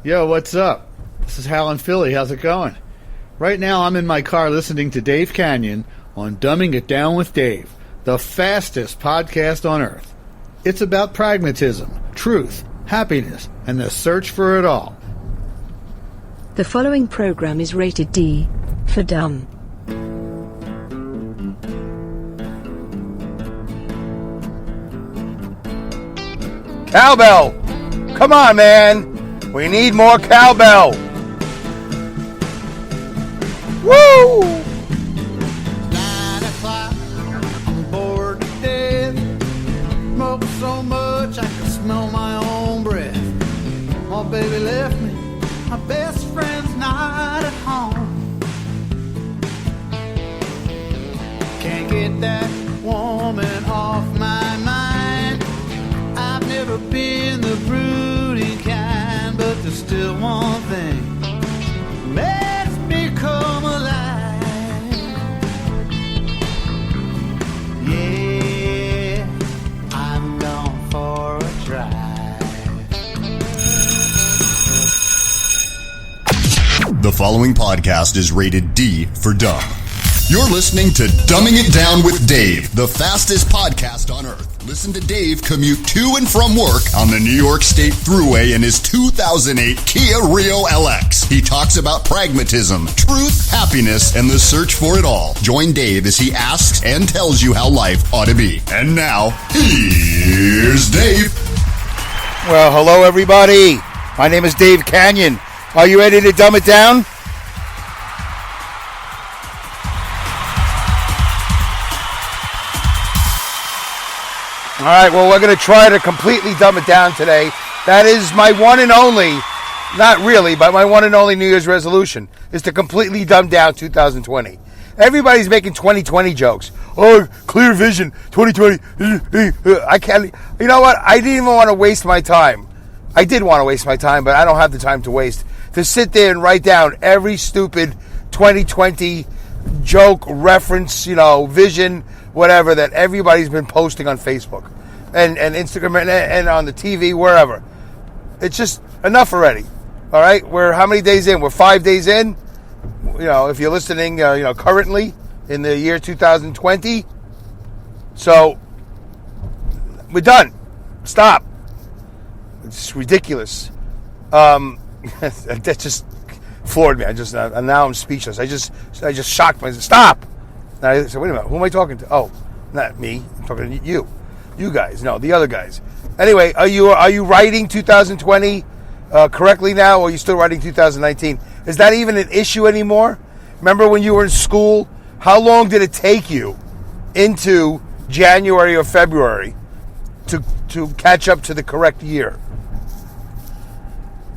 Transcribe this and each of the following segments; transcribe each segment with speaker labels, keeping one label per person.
Speaker 1: Yo, what's up? This is Hal in Philly. How's it going? Right now I'm in my car listening to Dave Canyon on Dumbing It Down with Dave, the fastest podcast on earth. It's about pragmatism, truth, happiness, and the search for it all.
Speaker 2: The following program is rated D for dumb.
Speaker 3: Cowbell! Come on, man! We need more cowbell! Woo!
Speaker 1: 9 o'clock, I'm bored to death. Smoke so much I can smell my own breath. My baby left me, my best friend's not at home. Can't get that woman off my mind. I've never been the brooding kind, but there's still one thing makes me come alive. Yeah, I'm going for a drive.
Speaker 4: The following podcast is rated D for dumb. You're listening to Dumbing It Down with Dave, the fastest podcast on earth. Listen to Dave commute to and from work on the New York State Thruway in his 2008 Kia Rio LX. He talks about pragmatism, truth, happiness, and the search for it all. Join Dave as he asks and tells you how life ought to be. And now, here's Dave.
Speaker 3: Well, hello everybody. My name is Dave Canyon. Are you ready to dumb it down? All right, well, we're going to try to completely dumb it down today. That is my one and only, not really, but my one and only New Year's resolution is to completely dumb down 2020. Everybody's making 2020 jokes. Oh, clear vision, 2020. I can't, you know what? I didn't even want to waste my time. I did want to waste my time, but I don't have the time to waste. To sit there and write down every stupid 2020 joke, reference, vision, whatever that everybody's been posting on Facebook and Instagram and on the TV, wherever. It's just enough already. All right, we're how many days in? We're 5 days in. If you're listening, currently in the year 2020. So we're done. Stop. It's ridiculous. That just floored me. Now I'm speechless. I just shocked myself. Stop. And I said, wait a minute, who am I talking to? Oh, not me. I'm talking to you. You guys. No, the other guys. Anyway, are you writing 2020 correctly now, or are you still writing 2019? Is that even an issue anymore? Remember when you were in school? How long did it take you into January or February to catch up to the correct year?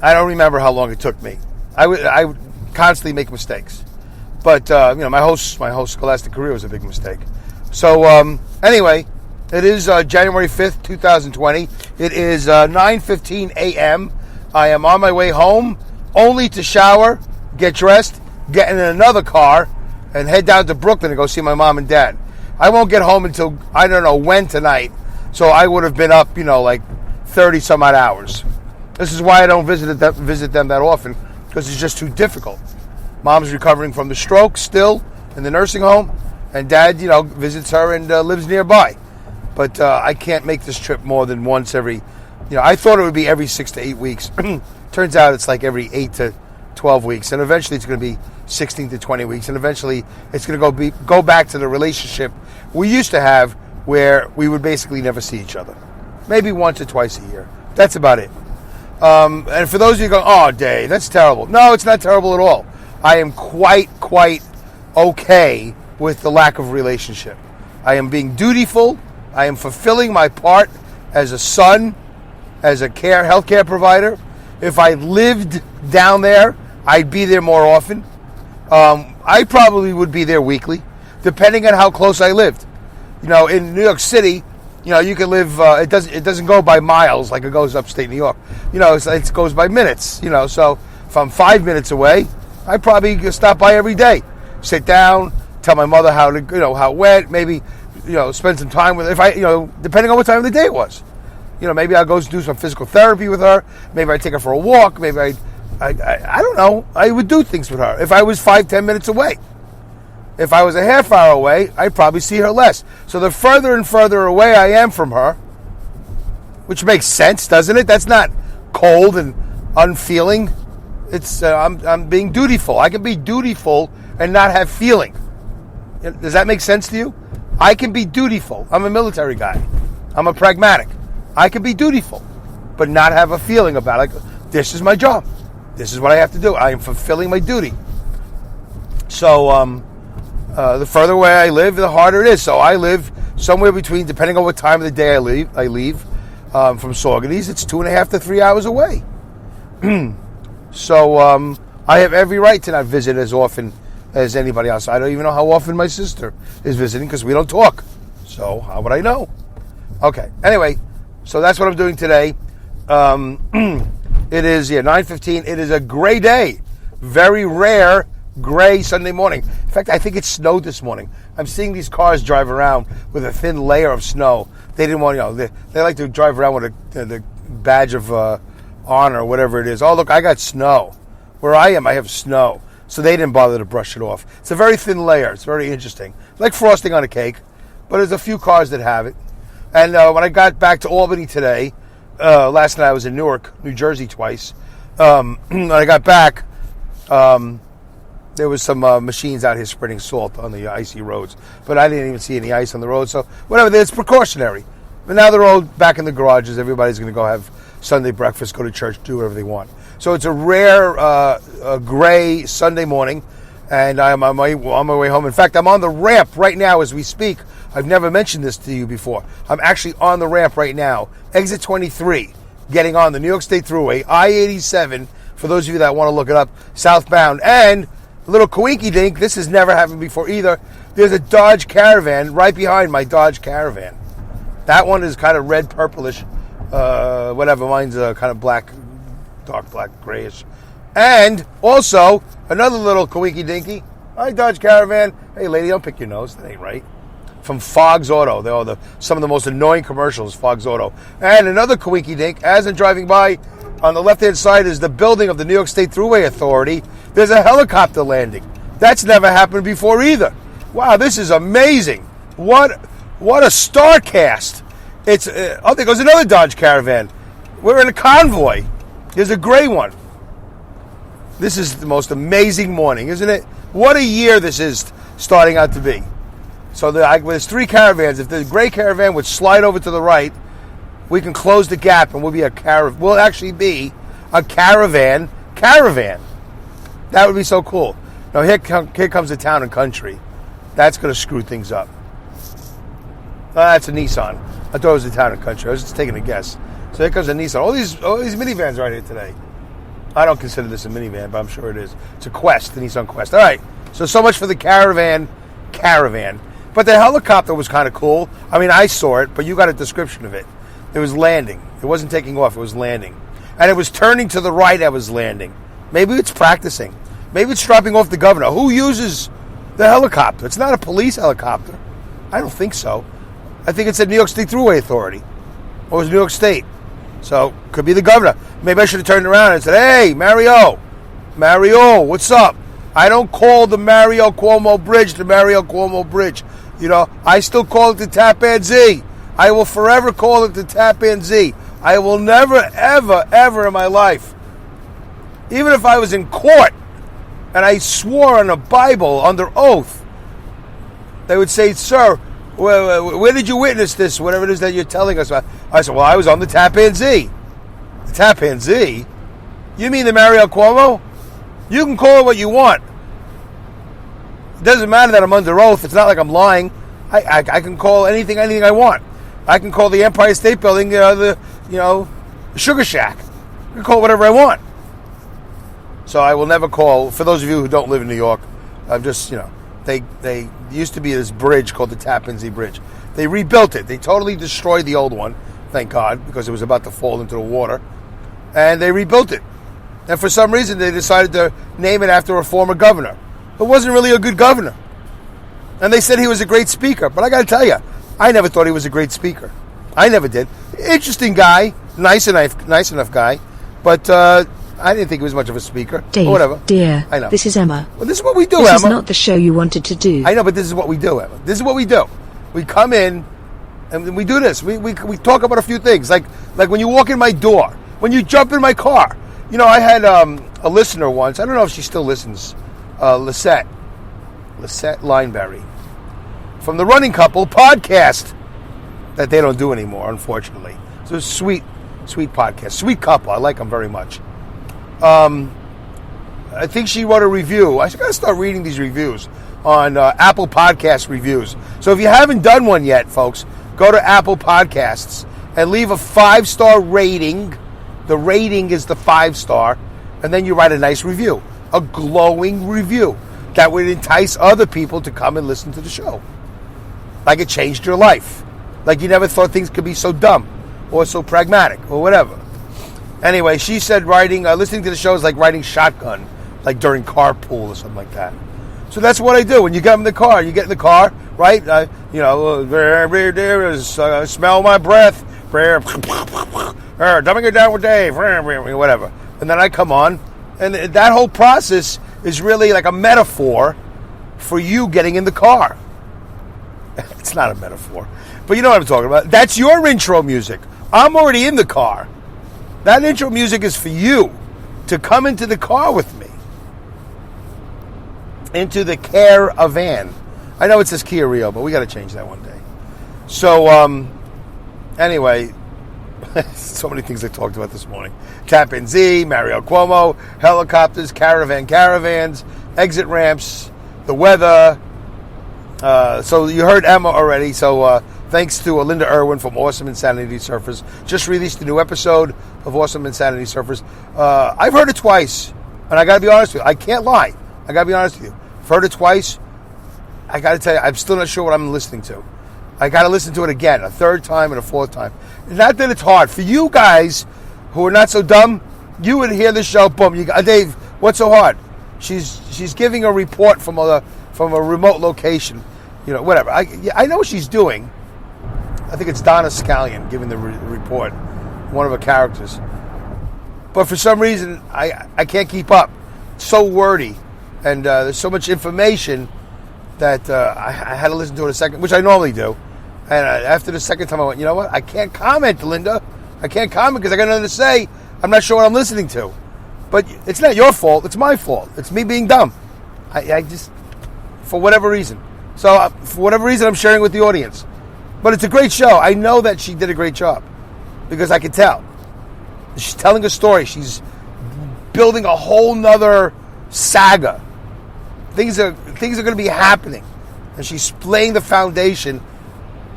Speaker 3: I don't remember how long it took me. I would constantly make mistakes. But, my whole scholastic career was a big mistake. So, anyway, it is January 5th, 2020. It is 9:15 a.m. I am on my way home, only to shower, get dressed, get in another car, and head down to Brooklyn to go see my mom and dad. I won't get home until, I don't know when tonight. So I would have been up, like 30 some odd hours. This is why I don't visit them that often, because it's just too difficult. Mom's recovering from the stroke still in the nursing home, and Dad, visits her and lives nearby. But I can't make this trip more than once every, I thought it would be every 6 to 8 weeks. Turns out it's like every 8 to 12 weeks, and eventually it's going to be 16 to 20 weeks, and eventually it's going to go back to the relationship we used to have, where we would basically never see each other. Maybe once or twice a year. That's about it. And for those of you going, oh, Dave, that's terrible. No, it's not terrible at all. I am quite okay with the lack of relationship. I am being dutiful. I am fulfilling my part as a son, as a healthcare provider. If I lived down there, I'd be there more often. I probably would be there weekly, depending on how close I lived. In New York City, you can live. It doesn't go by miles like it goes upstate New York. It goes by minutes. So if I'm 5 minutes away, I probably stop by every day, sit down, tell my mother how it went. Maybe spend some time with. If I depending on what time of the day it was. Maybe I'll go do some physical therapy with her. Maybe I take her for a walk. Maybe I I don't know. I would do things with her if I was 5-10 minutes away. If I was a half hour away, I'd probably see her less. So the further and further away I am from her, which makes sense, doesn't it? That's not cold and unfeeling. It's I'm being dutiful. I can be dutiful and not have feeling. Does that make sense to you? I can be dutiful. I'm a military guy. I'm a pragmatic. I can be dutiful, but not have a feeling about it. Like, this is my job. This is what I have to do. I am fulfilling my duty. So the further away I live, the harder it is. So I live somewhere between, depending on what time of the day I leave from Saugerties, it's 2.5 to 3 hours away. So I have every right to not visit as often as anybody else. I don't even know how often my sister is visiting because we don't talk. So how would I know? Okay. Anyway, so that's what I'm doing today. It is 9:15. It is a gray day. Very rare gray Sunday morning. In fact, I think it snowed this morning. I'm seeing these cars drive around with a thin layer of snow. They didn't want, they like to drive around with the badge of honor or whatever it is. Oh, look, I got snow. Where I am, I have snow. So they didn't bother to brush it off. It's a very thin layer. It's very interesting. Like frosting on a cake. But there's a few cars that have it. And when I got back to Albany today, last night I was in Newark, New Jersey twice. When I got back, there was some machines out here spreading salt on the icy roads. But I didn't even see any ice on the road. So whatever, it's precautionary. But now they're all back in the garages. Everybody's going to go have Sunday breakfast, go to church, do whatever they want. So it's a rare gray Sunday morning, and I'm on my way home. In fact, I'm on the ramp right now as we speak. I've never mentioned this to you before. I'm actually on the ramp right now. Exit 23, getting on the New York State Thruway, I-87, for those of you that want to look it up, southbound. And a little coinky-dink, this has never happened before either. There's a Dodge Caravan right behind my Dodge Caravan. That one is kind of red, purplish, whatever. Mine's kind of black, dark black, grayish. And also, another little coinky-dinky. Hi, Dodge Caravan. Hey, lady, don't pick your nose. That ain't right. From Fogg's Auto. They're some of the most annoying commercials, Fogg's Auto. And another coinky-dink, as I'm driving by, on the left-hand side is the building of the New York State Thruway Authority. There's a helicopter landing. That's never happened before either. Wow, this is amazing. What a star cast. It's there goes another Dodge Caravan. We're in a convoy. There's a gray one. This is the most amazing morning, isn't it? What a year this is starting out to be. So there's 3 caravans. If the gray caravan would slide over to the right, we can close the gap and we'll actually be a caravan. That would be so cool. Now here comes the Town and Country. That's going to screw things up. That's a Nissan. I thought it was the Town and Country. I was just taking a guess. So here comes a Nissan. All these minivans right here today. I don't consider this a minivan, but I'm sure it is. It's a Quest, the Nissan Quest. All right. So much for the caravan. But the helicopter was kind of cool. I mean, I saw it, but you got a description of it. It was landing. It wasn't taking off. It was landing. And it was turning to the right as it was landing. Maybe it's practicing. Maybe it's dropping off the governor. Who uses the helicopter? It's not a police helicopter. I don't think so. I think it's the New York State Thruway Authority. Or it's New York State. So, could be the governor. Maybe I should have turned around and said, hey, Mario, what's up? I don't call the Mario Cuomo Bridge the Mario Cuomo Bridge. You know, I still call it the Tappan Zee. I will forever call it the Tappan Zee. I will never, ever, ever in my life, even if I was in court and I swore on a Bible under oath, they would say, sir, where did you witness this, whatever it is that you're telling us about? I said, well, I was on the Tappan Zee. The Tappan Zee? You mean the Mario Cuomo? You can call it what you want. It doesn't matter that I'm under oath. It's not like I'm lying. I can call anything I want. I can call the Empire State Building, the Sugar Shack. I can call it whatever I want. So I will never call, for those of you who don't live in New York, I'm just, they used to be this bridge called the Tappan Zee Bridge. They rebuilt it. They totally destroyed the old one, thank God, because it was about to fall into the water. And they rebuilt it. And for some reason, they decided to name it after a former governor who wasn't really a good governor. And they said he was a great speaker. But I got to tell you, I never thought he was a great speaker. I never did. Interesting guy, nice enough guy. But I didn't think he was much of a speaker.
Speaker 2: Dave,
Speaker 3: but whatever.
Speaker 2: dear,
Speaker 3: I know.
Speaker 2: this is Emma.
Speaker 3: Well, this is what we do,
Speaker 2: This
Speaker 3: Emma.
Speaker 2: is not the show you wanted to do.
Speaker 3: I know, but this is what we do, Emma. This is what we do. We come in and we do this. We talk about a few things, like when you walk in my door, when you jump in my car. You know, I had a listener once. I don't know if she still listens. Lisette Lineberry from the Running Couple podcast that they don't do anymore, unfortunately. It's a sweet podcast, sweet couple. I like them very much. I think she wrote a review. I got to start reading these reviews on Apple Podcast reviews. So if you haven't done one yet, folks, go to Apple Podcasts and leave a 5-star rating. The rating is the 5-star, and then you write a nice review, a glowing review that would entice other people to come and listen to the show. Like it changed your life. Like you never thought things could be so dumb or so pragmatic or whatever. Anyway, she said listening to the show is like riding shotgun, like during carpool or something like that. So that's what I do. When you get in the car, right? Smell my breath. Dumbing it down with Dave, whatever. And then I come on, and that whole process is really like a metaphor for you getting in the car. It's not a metaphor, but you know what I'm talking about. That's your intro music. I'm already in the car. That intro music is for you to come into the car with me. Into the caravan. I know it says Kia Rio, but we got to change that one day. So, anyway, so many things I talked about this morning. Tappan Zee, Mario Cuomo, helicopters, caravans, exit ramps, the weather. So you heard Emma already. So thanks to Linda Irwin from Awesome Insanity Surfers. Just released a new episode of Awesome Insanity Surfers. I've heard it twice, and I got to be honest with you. I can't lie. I got to be honest with you. I've heard it twice. I got to tell you, I'm still not sure what I'm listening to. I got to listen to it again, a third time and a fourth time. Not that it's hard. For you guys who are not so dumb, you would hear the show, boom. You go, Dave, what's so hard? She's giving a report from a remote location. You know, whatever. I know what she's doing. I think it's Donna Scallion giving the report, one of her characters. But for some reason, I can't keep up. It's so wordy, and there's so much information that I had to listen to it a second, which I normally do. And after the second time, I went, you know what? I can't comment, Linda. I can't comment because I got nothing to say. I'm not sure what I'm listening to. But it's not your fault. It's my fault. It's me being dumb. I just, for whatever reason. So, for whatever reason, I'm sharing with the audience. But it's a great show. I know that she did a great job because I can tell. She's telling a story. She's building a whole nother saga. Things are going to be happening. And she's laying the foundation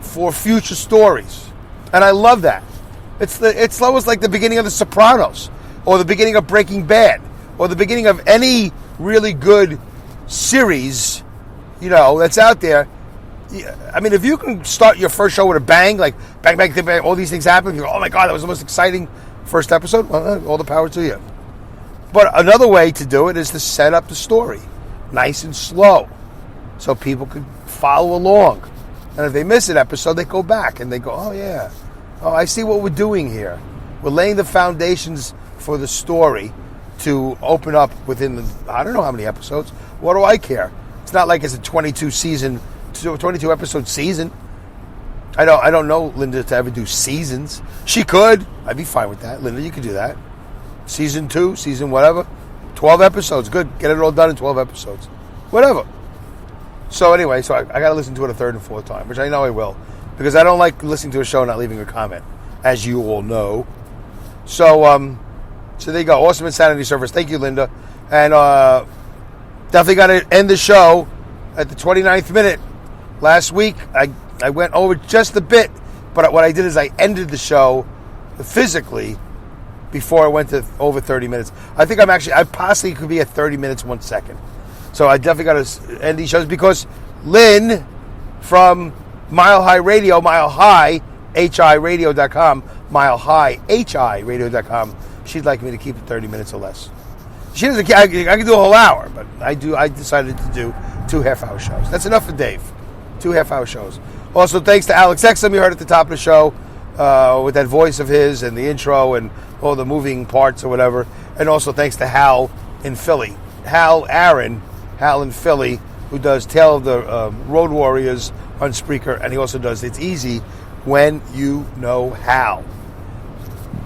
Speaker 3: for future stories. And I love that. It's almost like the beginning of The Sopranos, or the beginning of Breaking Bad, or the beginning of any really good series, that's out there. I mean, if you can start your first show with a bang, like bang, bang, bang, bang, all these things happen, you go, oh my God, that was the most exciting first episode, well, all the power to you. But another way to do it is to set up the story nice and slow so people can follow along. And if they miss an episode, they go back and they go, oh yeah, oh, I see what we're doing here. We're laying the foundations for the story to open up within I don't know how many episodes. What do I care? It's not like it's a 22 episode season. I don't know Linda to ever do seasons. She could. I'd be fine with that. Linda, you could do that. Season 2, season whatever. 12 episodes. Good. Get it all done in 12 episodes. Whatever. So anyway, I got to listen to it a third and fourth time, which I know I will. Because I don't like listening to a show and not leaving a comment, as you all know. So there you go. Awesome Insanity Surfers. Thank you, Linda. And definitely got to end the show at the 29th minute. Last week, I went over just a bit, but what I did is I ended the show physically before I went to over 30 minutes. I think I possibly could be at 30 minutes, 1 second. So I definitely got to end these shows because Lynn from Mile High Radio, Mile High, HIRadio.com, Mile High, HIRadio.com, she'd like me to keep it 30 minutes or less. She doesn't care. I can do a whole hour, but I decided to do 2 half-hour shows. That's enough for Dave. 2 half-hour shows. Also, thanks to Alex Exum, you heard at the top of the show, with that voice of his and the intro and all the moving parts or whatever. And also thanks to Hal in Philly. Hal in Philly, who does Tale of the Road Warriors on Spreaker, and he also does It's Easy When You Know How.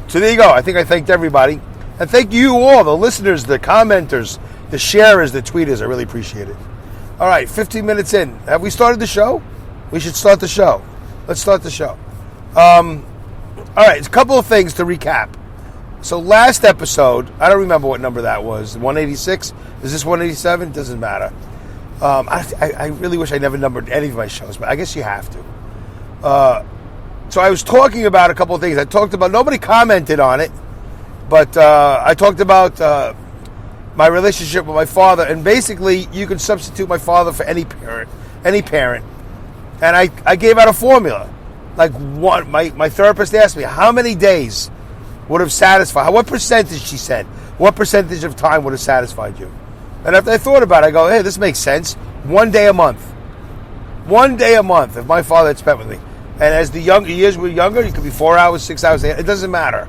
Speaker 3: So there you go. I think I thanked everybody. And thank you all, the listeners, the commenters, the sharers, the tweeters. I really appreciate it. All right, 15 minutes in. Have we started the show? We should start the show. Let's start the show. All right, a couple of things to recap. So last episode, I don't remember what number that was. 186? Is this 187? Doesn't matter. I really wish I never numbered any of my shows, but I guess you have to. So I was talking about a couple of things. I talked about, nobody commented on it, but I talked about my relationship with my father, and basically you can substitute my father for any parent. And I gave out a formula. Like my therapist asked me, how many days would have satisfied? What percentage, she said, what percentage of time would have satisfied you? And after I thought about it, I go, hey, this makes sense. 1 day a month. 1 day a month if my father had spent with me. And as the years were younger, it could be 4 hours, 6 hours, it doesn't matter.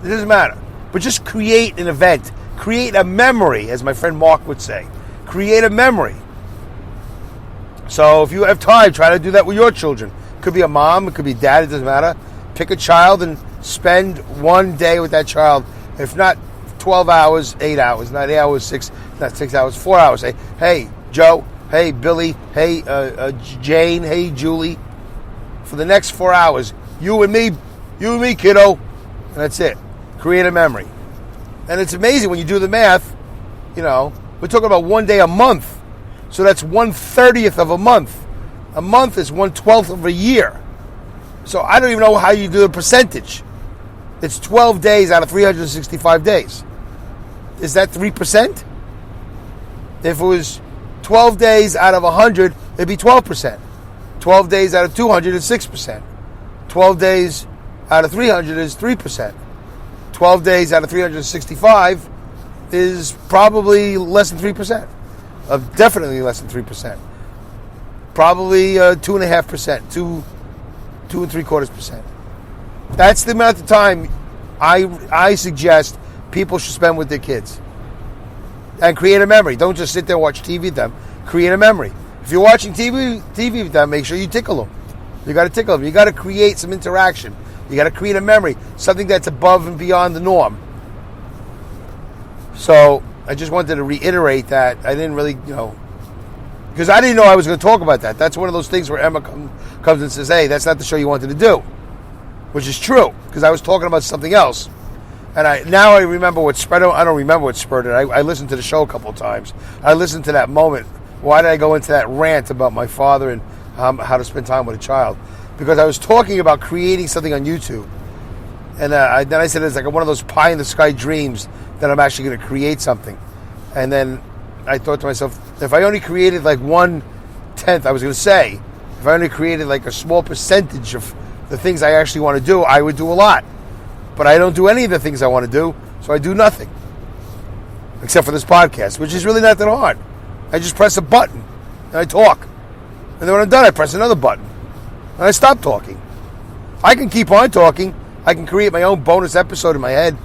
Speaker 3: It doesn't matter. But just create an event. Create a memory, as my friend Mark would say. Create a memory. So if you have time, try to do that with your children. It could be a mom, it could be dad, it doesn't matter. Pick a child and spend 1 day with that child. If not 12 hours, 8 hours, not 8 hours, 6 hours, 4 hours. Say, hey, Joe, hey, Billy, hey, Jane, hey, Julie. For the next 4 hours, you and me, kiddo. And that's it. Create a memory. And it's amazing when you do the math, we're talking about 1 day a month. So that's 1/30th of a month. A month is 1/12 of a year. So I don't even know how you do the percentage. It's 12 days out of 365 days. Is that 3%? If it was 12 days out of 100, it'd be 12%. 12 days out of 200 is 6%. 12 days out of 300 is 3%. 12 days out of 365 is probably less than 3%. Definitely less than 3%. Probably 2.5%, 2 3/4%. That's the amount of time I suggest people should spend with their kids. And create a memory. Don't just sit there and watch TV with them. Create a memory. If you're watching TV with them, make sure you tickle them. You got to tickle them. You got to create some interaction. You got to create a memory, something that's above and beyond the norm. So I just wanted to reiterate that. I didn't really, because I didn't know I was going to talk about that. That's one of those things where Emma comes and says, hey, that's not the show you wanted to do, which is true, because I was talking about something else. And I remember what spurred it. I don't remember what spurred it. I listened to the show a couple of times. I listened to that moment. Why did I go into that rant about my father and how to spend time with a child? Because I was talking about creating something on YouTube. And then I said it's like one of those pie-in-the-sky dreams that I'm actually going to create something. And then I thought to myself, if I only created like 1/10, I was going to say, if I only created like a small percentage of the things I actually want to do, I would do a lot. But I don't do any of the things I want to do, so I do nothing. Except for this podcast, which is really not that hard. I just press a button, and I talk. And then when I'm done, I press another button. And I stop talking. I can keep on talking. I can create my own bonus episode in my head,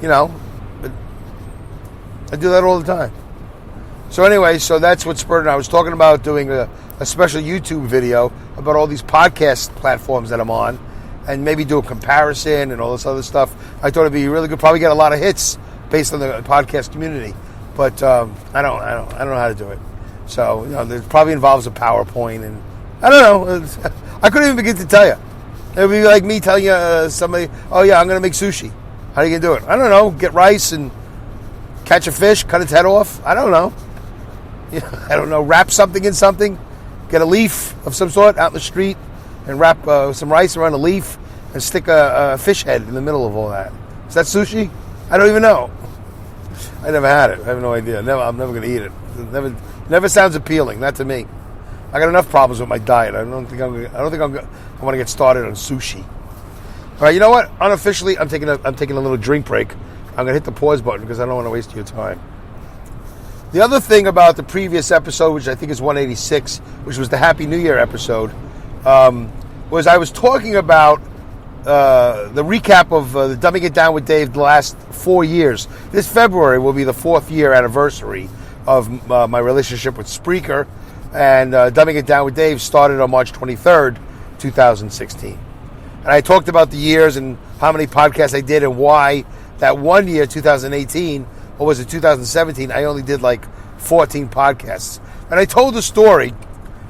Speaker 3: but I do that all the time. So anyway, that's what spurred it. I was talking about doing a special YouTube video about all these podcast platforms that I'm on, and maybe do a comparison and all this other stuff. I thought it'd be really good. Probably get a lot of hits based on the podcast community, but I don't know how to do it. So it probably involves a PowerPoint, and I don't know. I couldn't even begin to tell you. It would be like me telling you somebody, oh yeah, I'm going to make sushi. How are you going to do it? I don't know. Get rice and catch a fish, cut its head off. I don't know. I don't know. Wrap something in something. Get a leaf of some sort out in the street and wrap some rice around a leaf and stick a fish head in the middle of all that. Is that sushi? I don't even know. I never had it. I have no idea. I'm never going to eat it. Never sounds appealing. Not to me. I got enough problems with my diet. I want to get started on sushi. All right, you know what? Unofficially, I'm taking a little drink break. I'm going to hit the pause button because I don't want to waste your time. The other thing about the previous episode, which I think is 186, which was the Happy New Year episode, was I was talking about the recap of the Dumbing It Down with Dave the last 4 years. This February will be the 4th year anniversary of my relationship with Spreaker, and Dumbing It Down with Dave started on March 23rd, 2016. And I talked about the years and how many podcasts I did and why that one year, 2018, or was it 2017, I only did like 14 podcasts. And I told the story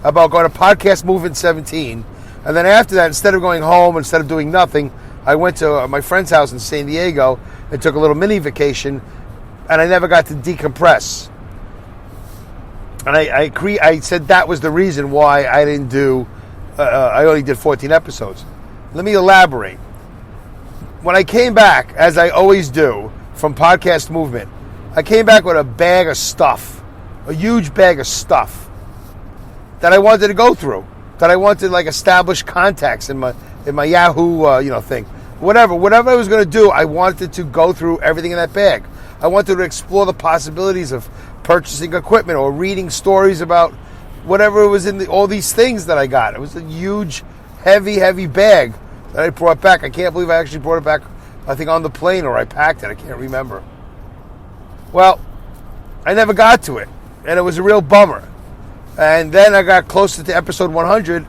Speaker 3: about going to Podcast Movement 17, and then after that, instead of going home, instead of doing nothing, I went to my friend's house in San Diego and took a little mini vacation, and I never got to decompress. And I said that was the reason why I didn't do, I only did 14 episodes. Let me elaborate. When I came back, as I always do, from Podcast Movement, I came back with a bag of stuff, a huge bag of stuff that I wanted to go through, that I wanted to like establish contacts in my Yahoo thing. Whatever I was going to do, I wanted to go through everything in that bag. I wanted to explore the possibilities of purchasing equipment or reading stories about whatever it was in all these things that I got. It was a huge, heavy bag that I brought back. I can't believe I actually brought it back, I think on the plane, or I packed it. I can't remember. Well, I never got to it, and it was a real bummer. And then I got closer to episode 100,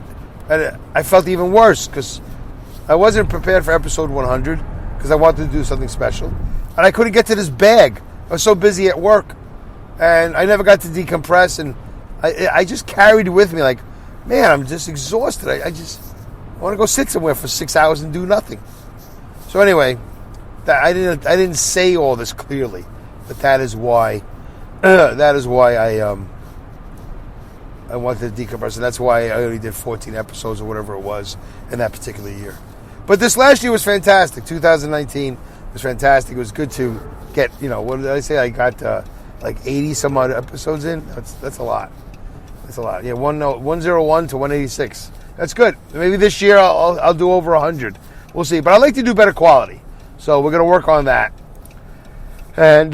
Speaker 3: and I felt even worse because I wasn't prepared for episode 100 because I wanted to do something special. And I couldn't get to this bag. I was so busy at work, and I never got to decompress, and I just carried it with me like, man, I'm just exhausted. I want to go sit somewhere for 6 hours and do nothing. So anyway, I didn't say all this clearly, but that is why I wanted to decompress, and that's why I only did 14 episodes or whatever it was in that particular year. But this last year was fantastic. 2019 was fantastic. It was good to get, what did I say? I got like 80 some odd episodes in. That's a lot. That's a lot. Yeah, 101 to 186. That's good. Maybe this year I'll do over 100. We'll see. But I'd like to do better quality. So we're going to work on that. And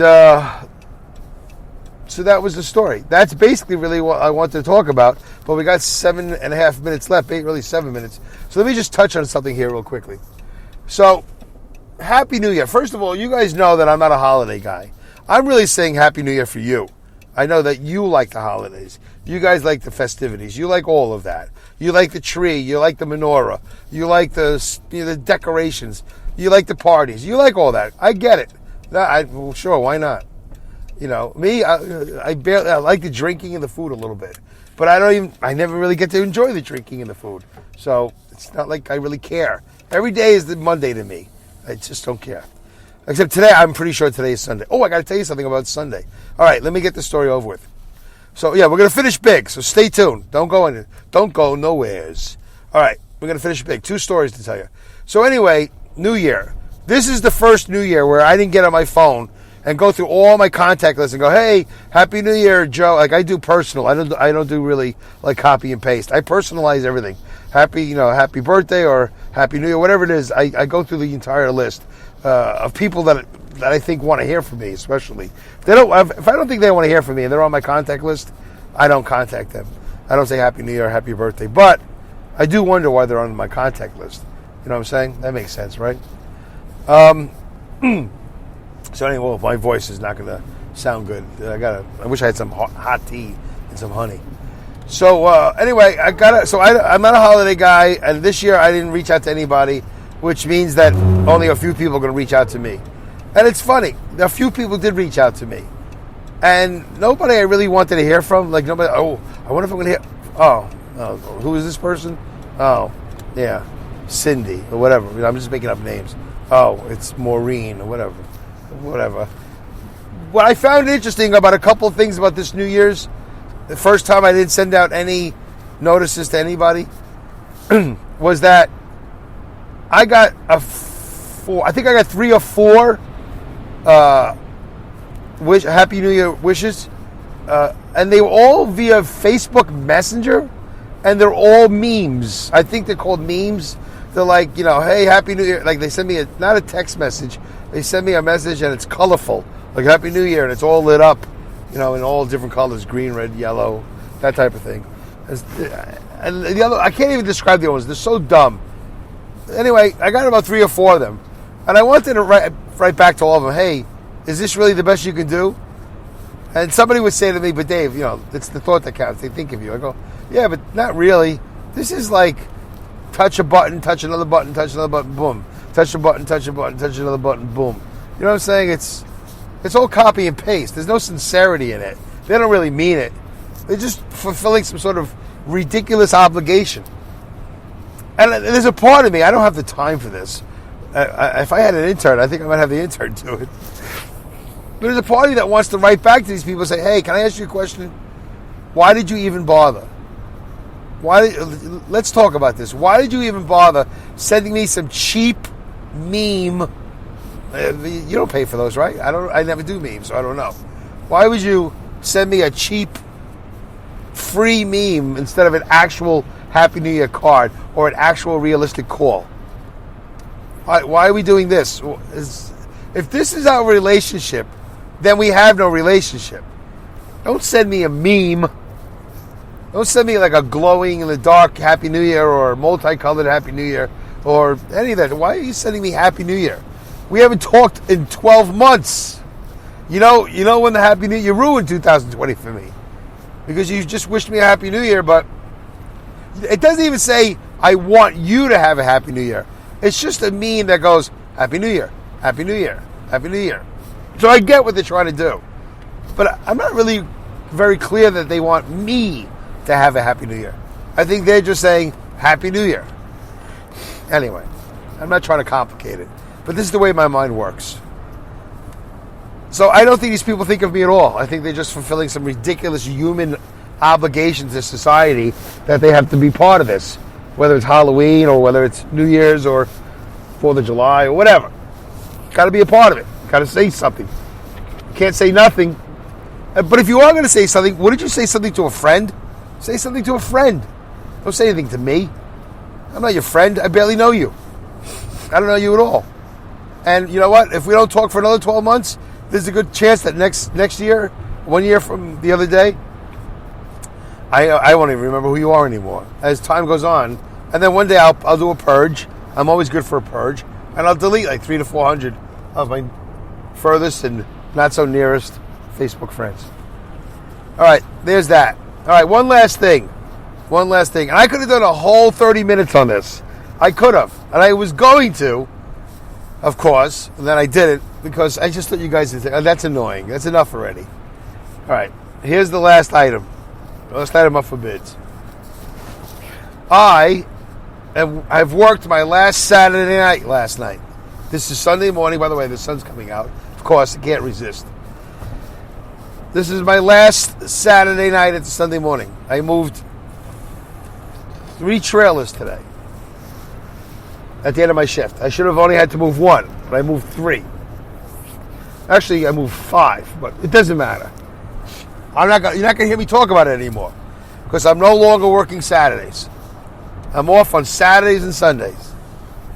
Speaker 3: so that was the story. That's basically really what I wanted to talk about. But we got 7.5 minutes left. Really 7 minutes. So let me just touch on something here real quickly. So, Happy New Year. First of all, you guys know that I'm not a holiday guy. I'm really saying Happy New Year for you. I know that you like the holidays. You guys like the festivities. You like all of that. You like the tree. You like the menorah. You like the decorations. You like the parties. You like all that. I get it. Well, sure, why not? Me, I like the drinking and the food a little bit. But I never really get to enjoy the drinking and the food. So it's not like I really care. Every day is the Monday to me. I just don't care. Except today, I'm pretty sure today is Sunday. Oh, I got to tell you something about Sunday. All right, let me get the story over with. So, yeah, we're going to finish big, so stay tuned. Don't go nowheres. All right, we're going to finish big. 2 stories to tell you. So anyway, New Year. This is the first New Year where I didn't get on my phone and go through all my contact lists and go, hey, Happy New Year, Joe. Like, I do personal. I don't do really, like, copy and paste. I personalize everything. Happy birthday or Happy New Year, whatever it is. I go through the entire list of people that I think want to hear from me, especially. If I don't think they want to hear from me and they're on my contact list, I don't contact them. I don't say Happy New Year or Happy Birthday. But I do wonder why they're on my contact list. You know what I'm saying? That makes sense, right? So anyway, well, my voice is not going to sound good. I wish I had some hot tea and some honey. So anyway, I'm not a holiday guy, and this year I didn't reach out to anybody, which means that only a few people are going to reach out to me. And it's funny, a few people did reach out to me, and nobody I really wanted to hear from. Like nobody. Oh, I wonder if I'm going to hear. Oh, who is this person? Oh, yeah, Cindy or whatever. I'm just making up names. Oh, it's Maureen or whatever. What I found interesting about a couple of things about this New Year's, the first time I didn't send out any notices to anybody, was that I got I think I got 3 or 4 Happy New Year wishes, and they were all via Facebook Messenger, and they're all memes. I think they're called memes. They're like, hey, Happy New Year. Like they send me not a text message. They send me a message and it's colorful, like Happy New Year, and it's all lit up, in all different colors, green, red, yellow, that type of thing. And the other, I can't even describe the other ones. They're so dumb. anyway, I got about 3 or 4 of them. And I wanted to write back to all of them, hey, is this really the best you can do? And somebody would say to me, but Dave, it's the thought that counts. They think of you. I go, yeah, but not really. This is like touch a button, touch another button, touch another button, boom. Touch a button, touch a button, touch another button, boom. You know what I'm saying? It's all copy and paste. There's no sincerity in it. They don't really mean it. They're just fulfilling some sort of ridiculous obligation. And there's a part of me, I don't have the time for this. If I had an intern, I think I might have the intern do it. But there's a party that wants to write back to these people and say, hey, can I ask you a question? Why did you even bother? Let's talk about this. Why did you even bother sending me some cheap meme? You don't pay for those, right? I never do memes, so I don't know. Why would you send me a cheap, free meme instead of an actual Happy New Year card or an actual realistic call? Why are we doing this? If this is our relationship, then we have no relationship. Don't send me a meme. Don't send me like a glowing in the dark Happy New Year or multicolored Happy New Year or any of that. Why are you sending me Happy New Year? We haven't talked in 12 months. You know when the Happy New Year, you ruined 2020 for me because you just wished me a Happy New Year, but it doesn't even say I want you to have a Happy New Year. It's just a meme that goes Happy New Year, Happy New Year, Happy New Year. So I get what they're trying to do, but I'm not really very clear that they want me to have a Happy New Year. I think they're just saying Happy New Year. Anyway, I'm not trying to complicate it, but this is the way my mind works. So I don't think these people think of me at all. I think they're just fulfilling some ridiculous human obligation to society that they have to be part of this, whether it's Halloween or whether it's New Year's or 4th of July or whatever. Got to be a part of it. Got to say something. You can't say nothing. But if you are going to say something, wouldn't you say something to a friend? Say something to a friend. Don't say anything to me. I'm not your friend. I barely know you. I don't know you at all. And you know what? If we don't talk for another 12 months, there's a good chance that next year, 1 year from the other day, I won't even remember who you are anymore as time goes on. And then one day I'll do a purge. I'm always good for a purge. And I'll delete like 300 to 400 of my furthest and not so nearest Facebook friends. All right, there's that. All right, one last thing. And I could have done a whole 30 minutes on this. I could have. And I was going to, of course, and then I didn't because I just thought you guys would think, oh, that's annoying. That's enough already. All right, here's the last item. Last item up for bids. I've worked my last Saturday night last night. This is Sunday morning. By the way, the sun's coming out. Of course, I can't resist. This is my last Saturday night. It's Sunday morning. I moved 3 trailers today at the end of my shift. I should have only had to move 1, but I moved 3. Actually, I moved 5, but it doesn't matter. You're not going to hear me talk about it anymore because I'm no longer working Saturdays. I'm off on Saturdays and Sundays.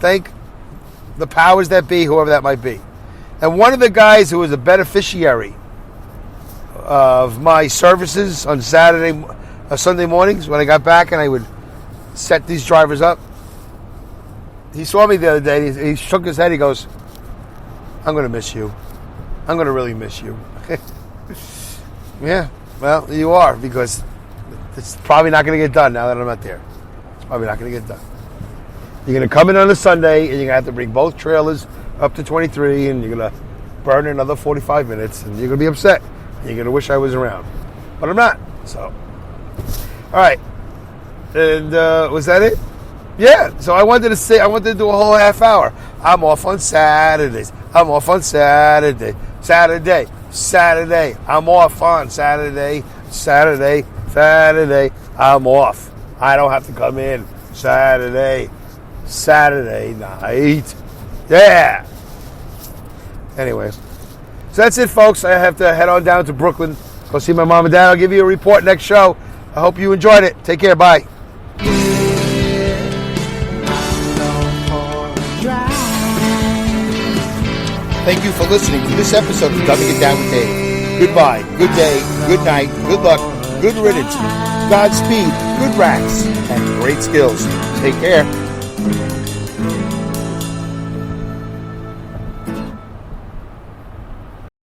Speaker 3: Thank the powers that be, whoever that might be. And one of the guys who was a beneficiary of my services on Sunday mornings when I got back and I would set these drivers up, he saw me the other day. He shook his head. He goes, I'm going to miss you. I'm going to really miss you. Yeah, well, you are, because it's probably not going to get done now that I'm not there. It's probably not going to get done. You're going to come in on a Sunday, and you're going to have to bring both trailers up to 23, and you're going to burn another 45 minutes, and you're going to be upset. And you're going to wish I was around. But I'm not, so. All right. And was that it? Yeah, so I wanted to do a whole half hour. I'm off on Saturdays. I'm off on Saturday. Saturday. I'm off on Saturday. I'm off. I don't have to come in Saturday night. Yeah. Anyways, so that's it, folks. I have to head on down to Brooklyn. Go see my mom and dad. I'll give you a report next show. I hope you enjoyed it. Take care. Bye. Thank you for listening to this episode of Dumbing It Down with Dave. Goodbye, good day, good night, good luck, good riddance, Godspeed, good rats, and great skills. Take care.